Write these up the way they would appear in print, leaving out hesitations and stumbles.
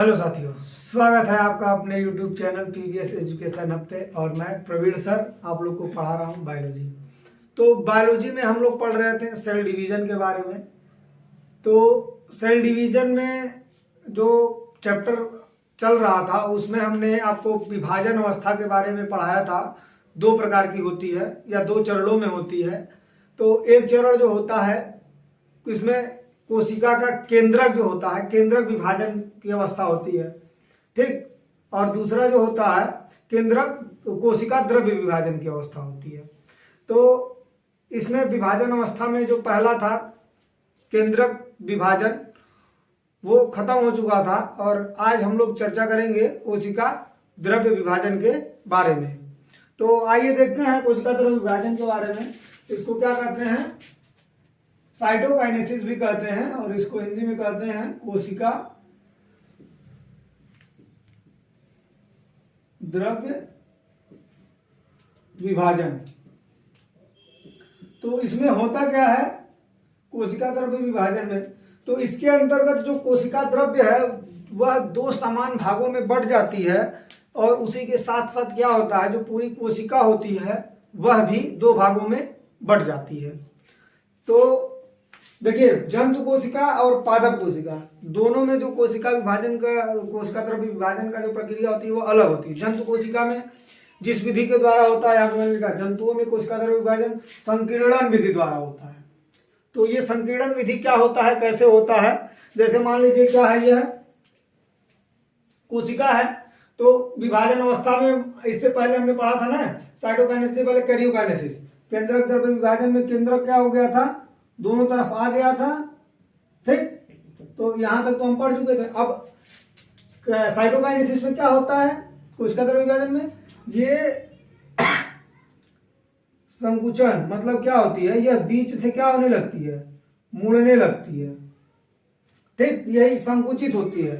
Hello साथियों, स्वागत है आपका अपने YouTube channel PVS education hub पे। और मैं प्रवीण सर आप लोग को पढ़ा रहा हूँ बायोलॉजी। तो बायोलॉजी में हम लोग पढ़ रहे थे सेल डिवीजन के बारे में। तो सेल डिवीजन में जो चैप्टर चल रहा था उसमें हमने आपको विभाजन अवस्था के बारे में पढ़ाया था। दो प्रकार की होती है या दो चरणों में होती है। तो एक चरण जो होता है इसमें कोशिका का केंद्रक जो होता है, केंद्रक विभाजन की अवस्था होती है, ठीक। और दूसरा जो होता है केंद्रक कोशिका द्रव्य विभाजन की अवस्था होती है। तो इसमें विभाजन अवस्था में जो पहला था केंद्रक विभाजन वो खत्म हो चुका था और आज हम लोग चर्चा करेंगे कोशिका द्रव्य विभाजन के बारे में। तो आइए देखते हैं कोशिका द्रव्य विभाजन के बारे में। इसको क्या कहते हैं? साइटोकाइनेसिस भी कहते हैं और इसको हिंदी में कहते हैं कोशिका द्रव्य विभाजन। तो इसमें होता क्या है कोशिका द्रव्य विभाजन में? तो इसके अंतर्गत जो कोशिका द्रव्य है वह दो समान भागों में बंट जाती है और उसी के साथ साथ क्या होता है, जो पूरी कोशिका होती है वह भी दो भागों में बंट जाती है। तो देखिए, जंतु कोशिका और पादप कोशिका दोनों में जो कोशिका विभाजन का, कोशिका द्रव्य विभाजन का जो प्रक्रिया होती है वो अलग होती है। जंतु कोशिका में जिस विधि के द्वारा होता है, यहाँ मैंने लिखा जंतुओं में कोशिका द्रव्य विभाजन संकीर्णन विधि द्वारा होता है। तो ये संकीर्णन विधि क्या होता है, कैसे होता है? जैसे मान लीजिए क्या है, यह कोशिका है। तो विभाजन अवस्था में इससे पहले हमने पढ़ा था ना, साइटोकाइनेसिस से पहले कैरियोकाइनेसिस। केंद्रक द्रव्य विभाजन में केंद्रक क्या हो गया था, दोनों तरफ आ गया था, ठीक। तो यहां तक तो हम पढ़ चुके थे। अब साइटोकाइनेसिस में क्या होता है कोशिका द्रव्य विभाजन में, ये संकुचन मतलब क्या होती है, यह बीच से क्या होने लगती है, मुड़ने लगती है, ठीक। यही संकुचित होती है।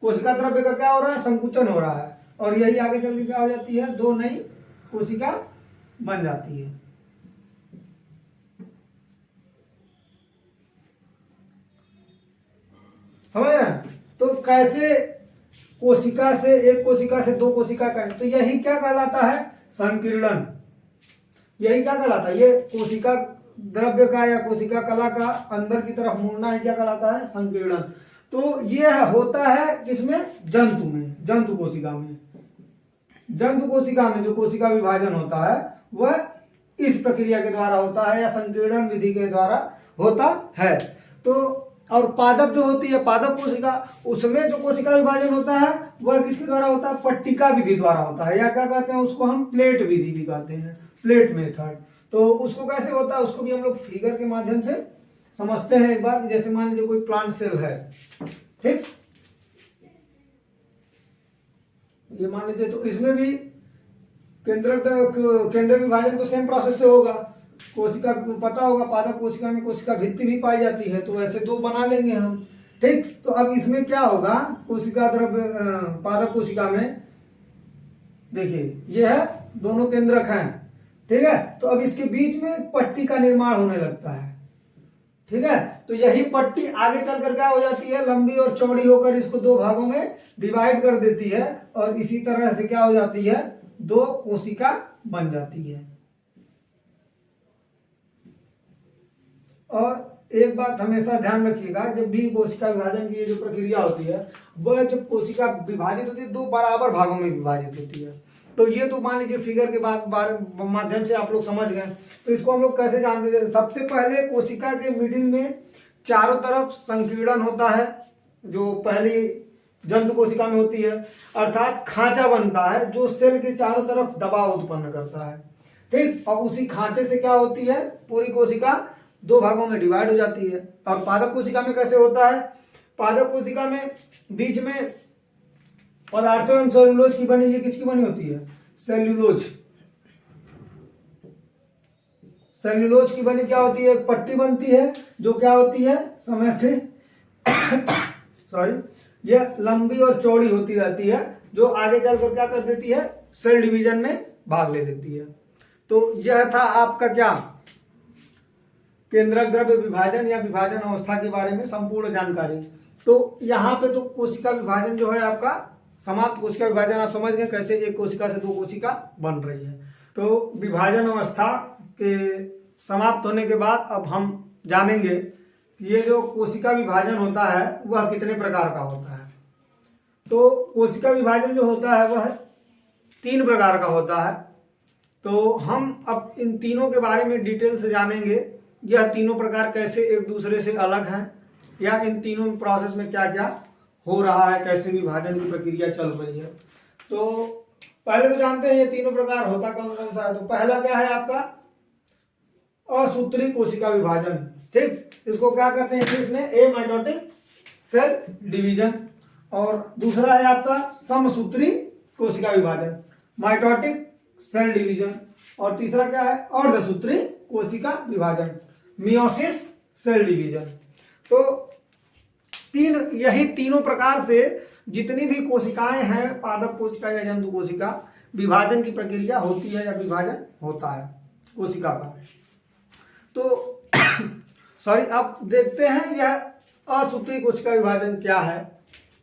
कोशिका द्रव्य का क्या हो रहा है, संकुचन हो रहा है और यही आगे चल के क्या हो जाती है, दो नई कोशिका बन जाती है। समझ रहे हैं? तो कैसे कोशिका से, एक कोशिका से दो कोशिका का, तो यही क्या कहलाता है, संकीर्णन। यही क्या कहलाता है, ये कोशिका द्रव्य का या कोशिका कला का अंदर की तरफ मुड़ना ही क्या कहलाता है, संकीर्णन। तो ये होता है किसमें, जंतु में, जंतु कोशिका में। जंतु कोशिका में जो कोशिका विभाजन होता है वह इस प्रक्रिया के द्वारा होता है या संकीर्णन विधि के द्वारा होता है। तो और पादप जो होती है, पादप कोशिका, उसमें जो कोशिका विभाजन होता है वह किसके द्वारा होता है, पट्टिका विधि द्वारा होता है, या क्या कहते हैं उसको हम प्लेट विधि भी कहते हैं, प्लेट मेथड। तो उसको कैसे होता है, उसको भी हम लोग फिगर के माध्यम से समझते हैं एक बार। जैसे मान लीजिए कोई प्लांट सेल है, ठीक, ये मान लीजिए। तो इसमें भी केंद्र विभाजन तो सेम प्रोसेस से होगा। कोशिका पता होगा, पादप कोशिका में कोशिका भित्ति भी पाई जाती है, तो ऐसे दो बना लेंगे हम, ठीक। तो अब इसमें क्या होगा, कोशिका द्रव्य पादप कोशिका में देखिए यह है, दोनों केंद्रक हैं, ठीक है। तो अब इसके बीच में एक पट्टी का निर्माण होने लगता है, ठीक है। तो यही पट्टी आगे चलकर क्या हो जाती है, लंबी और चौड़ी होकर इसको दो भागों में डिवाइड कर देती है और इसी तरह से क्या हो जाती है, दो कोशिका बन जाती है। और एक बात हमेशा ध्यान रखिएगा, जब भी कोशिका विभाजन की जो प्रक्रिया होती है वह जब कोशिका विभाजित होती है दो बराबर भागों में विभाजित होती है। तो ये तो मान लीजिए फिगर के माध्यम से आप लोग समझ गए। तो इसको हम लोग कैसे जानते हैं, सबसे पहले कोशिका के मिडिल में चारों तरफ संकीर्णन होता है, जो पहली जंतु कोशिका में होती है, अर्थात खांचा बनता है जो सेल के चारों तरफ दबाव उत्पन्न करता है, ठीक। और उसी खांचे से क्या होती है, पूरी कोशिका दो भागों में डिवाइड हो जाती है। और पादप कोशिका में कैसे होता है, पादप कोशिका में बीच में पदार्थों एवं सेल्यूलोज की बनी, ये किसकी बनी होती है, सेल्यूलोज। सेल्यूलोज की बनी क्या होती है, एक पट्टी बनती है जो क्या होती है, समय पे सॉरी, यह लंबी और चौड़ी होती रहती है, जो आगे चलकर क्या कर देती है, सेल डिवीजन में भाग ले लेती है। तो यह था आपका क्या, केंद्रक द्रव्य विभाजन या विभाजन अवस्था के बारे में संपूर्ण जानकारी। तो यहाँ पे तो कोशिका विभाजन जो है आपका समाप्त। कोशिका विभाजन आप समझ गए कैसे एक कोशिका से दो कोशिका बन रही है। तो विभाजन अवस्था के समाप्त होने के बाद अब हम जानेंगे कि ये जो कोशिका विभाजन होता है वह कितने प्रकार का होता है। तो कोशिका विभाजन जो होता है वह 3 प्रकार का होता है। तो हम अब इन तीनों के बारे में डिटेल से जानेंगे, यह तीनों प्रकार कैसे एक दूसरे से अलग हैं, या इन तीनों प्रोसेस में क्या क्या हो रहा है, कैसे विभाजन की प्रक्रिया चल रही है। तो पहले तो जानते हैं ये तीनों प्रकार होता कौन कौन सा है। तो पहला क्या है आपका असूत्री कोशिका विभाजन। ठीक, इसको क्या कहते हैं इंग्लिश में एमाइटोटिक सेल डिवीजन। और दूसरा है आपका समसूत्री कोशिका विभाजन, माइटोटिक सेल डिवीजन। और तीसरा क्या है अर्धसूत्री कोशिका विभाजन, मियोसिस सेल डिवीजन। तो यही तीनों प्रकार से जितनी भी कोशिकाएं हैं, पादप कोशिका या जंतु कोशिका, विभाजन की प्रक्रिया होती है या विभाजन होता है कोशिका का। तो सॉरी, आप देखते हैं यह असूत्री कोशिका विभाजन क्या है,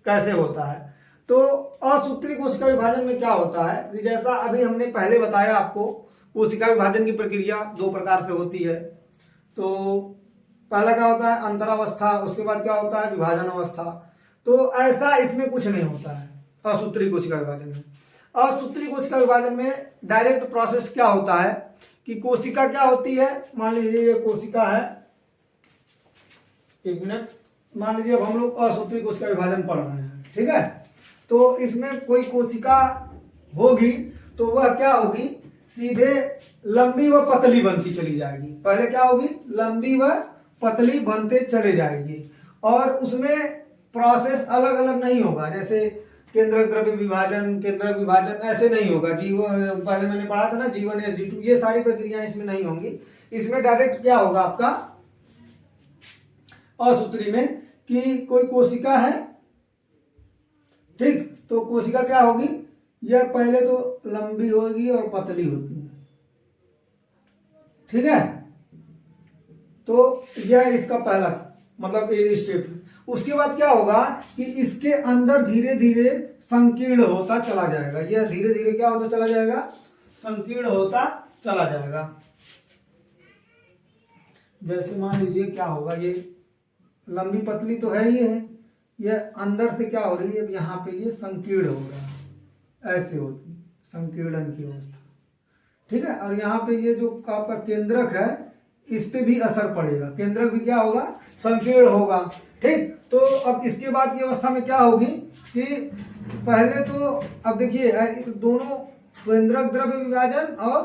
कैसे होता है। तो असूत्री कोशिका विभाजन में क्या होता है कि जैसा अभी हमने पहले बताया आपको, कोशिका विभाजन की प्रक्रिया 2 प्रकार से होती है। तो पहला क्या होता है अंतरावस्था, उसके बाद क्या होता है विभाजन अवस्था। तो ऐसा इसमें कुछ नहीं होता है असूत्री कोशिका विभाजन में। असूत्री कोशिका विभाजन में डायरेक्ट प्रोसेस क्या होता है कि कोशिका क्या होती है, मान लीजिए ये कोशिका है, 1 मिनट, मान लीजिए अब हम लोग असूत्री कोशिका विभाजन पढ़ रहे हैं, ठीक है। तो इसमें कोई कोशिका होगी तो वह क्या होगी, सीधे लंबी व पतली बनती चली जाएगी। पहले क्या होगी, लंबी व पतली बनते चले जाएगी। और उसमें प्रोसेस अलग अलग नहीं होगा, जैसे केंद्रक द्रव्य विभाजन, केंद्रक विभाजन ऐसे नहीं होगा। जीवन पहले मैंने पढ़ा था ना, G1 G2, ये सारी प्रक्रियाएं इसमें नहीं होंगी। इसमें डायरेक्ट क्या होगा आपका असूत्री में कि कोई कोशिका है, ठीक, तो कोशिका क्या होगी, यह पहले तो लंबी होगी और पतली होती है, ठीक है। तो यह इसका पहला मतलब ये स्टेप है। उसके बाद क्या होगा कि इसके अंदर धीरे धीरे संकीर्ण होता चला जाएगा। यह धीरे धीरे क्या होता चला जाएगा, संकीर्ण होता चला जाएगा। जैसे मान लीजिए क्या होगा, ये लंबी पतली तो है ही है, यह अंदर से क्या हो रही है, यहाँ पे ये संकीर्ण हो रहा है, ऐसे होती संकीर्णन की अवस्था, ठीक है। और यहाँ पे ये जो आपका केंद्रक है इस पे भी असर पड़ेगा, केंद्रक भी क्या होगा, संकीर्ण होगा, ठीक। तो अब इसके बाद की अवस्था में क्या होगी कि पहले तो अब देखिए दोनों केंद्रक द्रव्य विभाजन और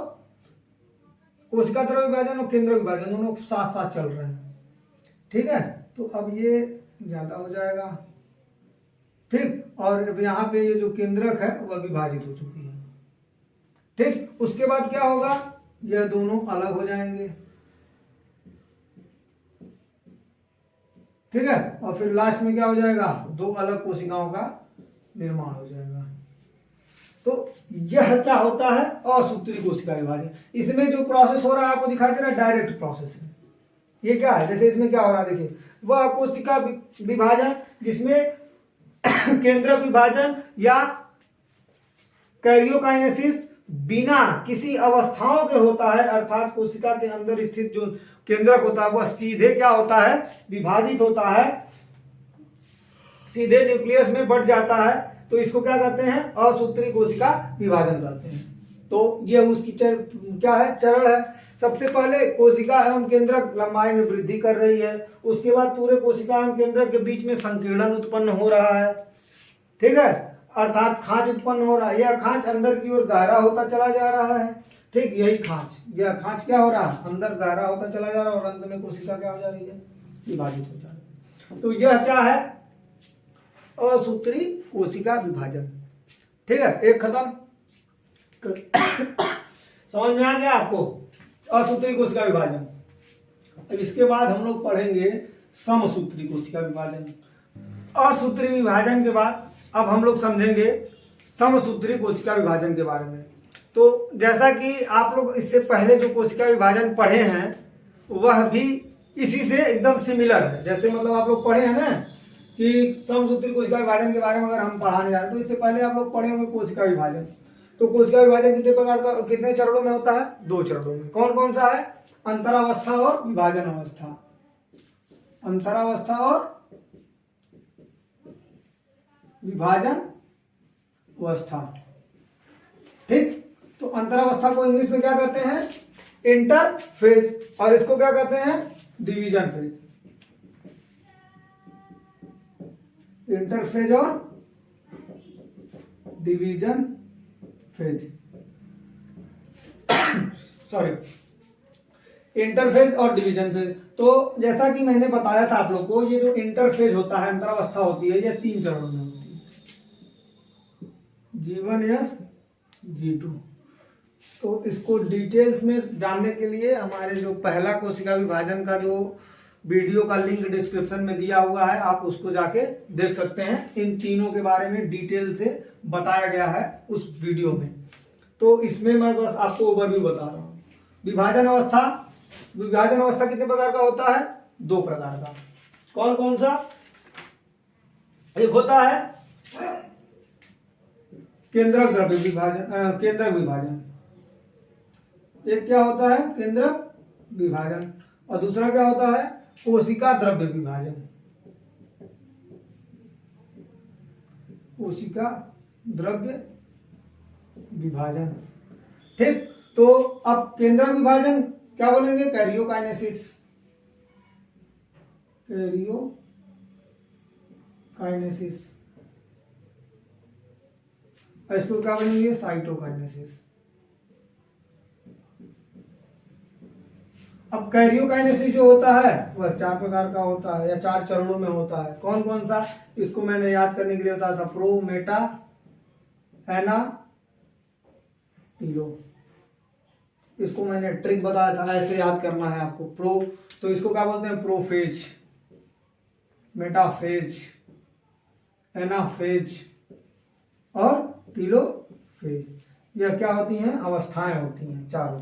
कोशिका द्रव्य विभाजन और केंद्रक विभाजन दोनों साथ साथ चल रहे हैं, ठीक है। तो अब ये ज्यादा हो जाएगा, ठीक। और अब यहाँ पे ये जो केंद्रक है वह विभाजित हो चुकी है, ठीक। उसके बाद क्या होगा, यह दोनों अलग हो जाएंगे, ठीक है। और फिर लास्ट में क्या हो जाएगा, 2 अलग कोशिकाओं का निर्माण हो जाएगा। तो यह क्या होता है असूत्री कोशिका विभाजन। इसमें जो प्रोसेस हो रहा है आपको दिखाई दे रहा है, डायरेक्ट प्रोसेस है। ये क्या है, जैसे इसमें क्या हो रहा है देखिए, वह कोशिका विभाजन जिसमें केंद्रक विभाजन या कैरियोकाइनेसिस बिना किसी अवस्थाओं के होता है, अर्थात कोशिका के अंदर स्थित जो केंद्रक होता है वह सीधे क्या होता है, विभाजित होता है, सीधे न्यूक्लियस में बढ़ जाता है। तो इसको क्या कहते हैं, असूत्री कोशिका विभाजन कहते हैं। तो ये उसकी क्या है, चरण है। सबसे पहले कोशिका एवं केंद्रक लंबाई में वृद्धि कर रही है, उसके बाद पूरे कोशिका एवं केंद्रक के बीच में संकीर्णन उत्पन्न हो रहा है, ठीक है, अर्थात खांच उत्पन्न हो रहा है। यह खांच अंदर की ओर गहरा होता चला जा रहा है, ठीक। यही खांच, यह खांच क्या हो रहा है, अंदर गहरा होता चला जा रहा है और अंत में कोशिका क्या हो जा रही है, विभाजित हो जा रही है। तो यह क्या है, असूत्री कोशिका विभाजन, ठीक है। एक खत्म, समझ में आ गया आपको असूत्री कोशिका विभाजन। अब इसके बाद हम लोग पढ़ेंगे समसूत्री कोशिका विभाजन। असूत्री विभाजन के बाद अब हम लोग समझेंगे समसूत्री कोशिका विभाजन के बारे में। तो जैसा कि आप लोग इससे पहले जो कोशिका विभाजन पढ़े हैं वह भी इसी से एकदम सिमिलर है। जैसे मतलब आप लोग पढ़े हैं ना कि समसूत्री कोशिका विभाजन के बारे में अगर हम पढ़ाने जा रहे हैं तो इससे पहले आप लोग पढ़े होंगे कोशिका विभाजन। तो कोशिका विभाजन कितने प्रकार का, कितने चरणों में होता है? 2 चरणों में। कौन कौन सा है? अंतरावस्था और विभाजन अवस्था। अंतरावस्था और विभाजन अवस्था। ठीक, तो अंतरावस्था को इंग्लिश में क्या कहते हैं? इंटरफेज। और इसको क्या कहते हैं? Division phase. इंटरफेज और डिवीजन फेज, सॉरी, इंटरफेज और डिवीजन फेज। तो जैसा कि मैंने बताया था आप लोग को, ये जो इंटरफेज होता है, अंतरावस्था होती है, ये 3 चरणों में होती है, G1S G2। तो इसको डिटेल्स में जानने के लिए हमारे जो पहला कोशिका विभाजन का जो वीडियो का लिंक डिस्क्रिप्शन में दिया हुआ है, आप उसको जाके देख सकते हैं। इन तीनों के बारे में डिटेल से बताया गया है उस वीडियो में। तो इसमें मैं बस आपको ओवरव्यू बता रहा हूँ। विभाजन अवस्था, विभाजन अवस्था कितने प्रकार का होता है? 2 प्रकार का। कौन कौन सा? एक होता है केंद्रक द्रव्य विभाजन, केंद्रक विभाजन। एक क्या होता है? केंद्रक विभाजन। और दूसरा क्या होता है? कोशिका द्रव्य विभाजन। कोशिका द्रव्य विभाजन। ठीक, तो अब केंद्रक विभाजन क्या बोलेंगे? कैरियोकाइनेसिस। कैरियोकाइनेसिस। इसको क्या बोलेंगे? साइटोकाइनेसिस। अब कैरियोकाइनेसिस जो होता है वह 4 प्रकार का होता है, या 4 चरणों में होता है। कौन कौन सा? इसको मैंने याद करने के लिए बताया था, प्रो, मेटा, एना, टीलो। इसको मैंने ट्रिक बताया था, ऐसे याद करना है आपको। प्रो, तो इसको क्या बोलते हैं? प्रोफेज, मेटाफेज, एनाफेज और टीलोफेज। यह क्या होती हैं? अवस्थाएं होती हैं चारों।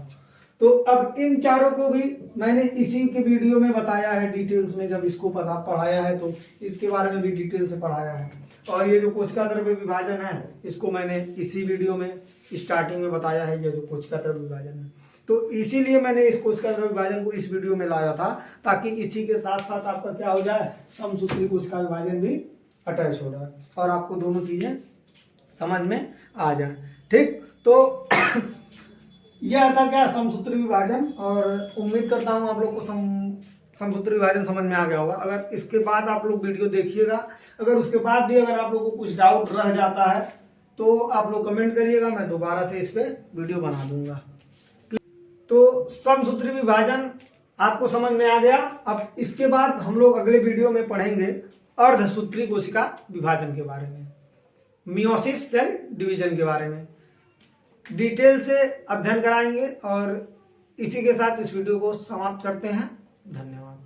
तो अब इन चारों को भी मैंने इसी के वीडियो में बताया है डिटेल्स में। जब इसको पढ़ाया है तो इसके बारे में भी डिटेल से पढ़ाया है। और ये जो कोशिका द्रव्य विभाजन है, इसको मैंने इसी वीडियो में स्टार्टिंग में बताया है, ये जो कोशिका द्रव्य विभाजन है। तो इसीलिए मैंने इस कोशिका द्रव्य विभाजन को इस वीडियो में लाया था, ताकि इसी के साथ साथ आपका क्या हो जाए? समसूत्री कोशिका विभाजन भी अटैच हो जाए और आपको दोनों चीजें समझ में आ जाए। ठीक, तो यह था क्या? समसूत्री विभाजन। और उम्मीद करता हूं आप लोग को समसूत्री विभाजन समझ में आ गया होगा। अगर इसके बाद आप लोग वीडियो देखिएगा, अगर उसके बाद भी अगर आप लोग को कुछ डाउट रह जाता है तो आप लोग कमेंट करिएगा, मैं दोबारा से इस पे वीडियो बना दूंगा। तो समसूत्री विभाजन आपको समझ में आ गया। अब इसके बाद हम लोग अगले वीडियो में पढ़ेंगे अर्धसूत्री कोशिका विभाजन के बारे में, मियोसिस सेल डिवीजन के बारे में डिटेल से अध्ययन कराएंगे। और इसी के साथ इस वीडियो को समाप्त करते हैं। धन्यवाद।